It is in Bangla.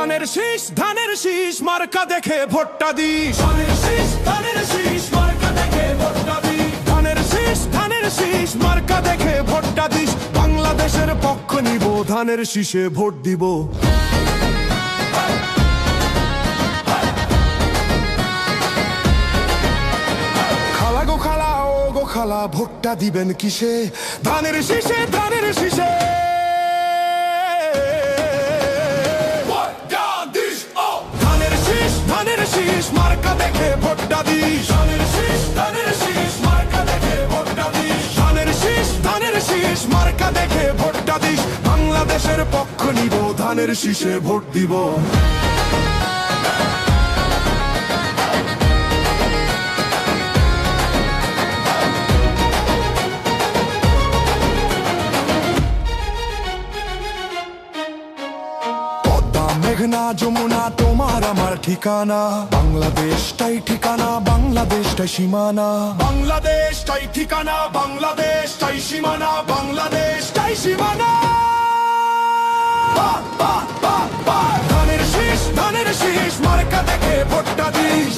ধানের শীষ মার্কা দেখে ভোটটা দিস। ধানের শীষ মার্কা দেখে ভোটটা দিস। ধানের শীষ মার্কা দেখে ভোটটা দিস। বাংলাদেশের পক্ষ নিব, ধানের শীষে ভোট দিব। খালা গো খালা, ও গো খালা, ভোটটা দিবেন কিসে? ধানের শীষে, ধানের শীষে। ধানের শীষ মার্কা দেখে ভোটটা দিস। ধানের শীষ মার্কা দেখে ভোটটা দিস। ধানের শীষ মার্কা দেখে ভোটটা দিস। বাংলাদেশের পক্ষ নিব, ধানের শীষে ভোট দিব। মেঘনা যমুনা তোমার আমার ঠিকানা, বাংলাদেশটাই ঠিকানা, বাংলাদেশটাই সীমানা। বাংলাদেশটাই ঠিকানা, বাংলাদেশটাই সীমানা, বাংলাদেশটাই সীমানা। ধানের শীষ মার্কা দেখে ভোটটা দিস।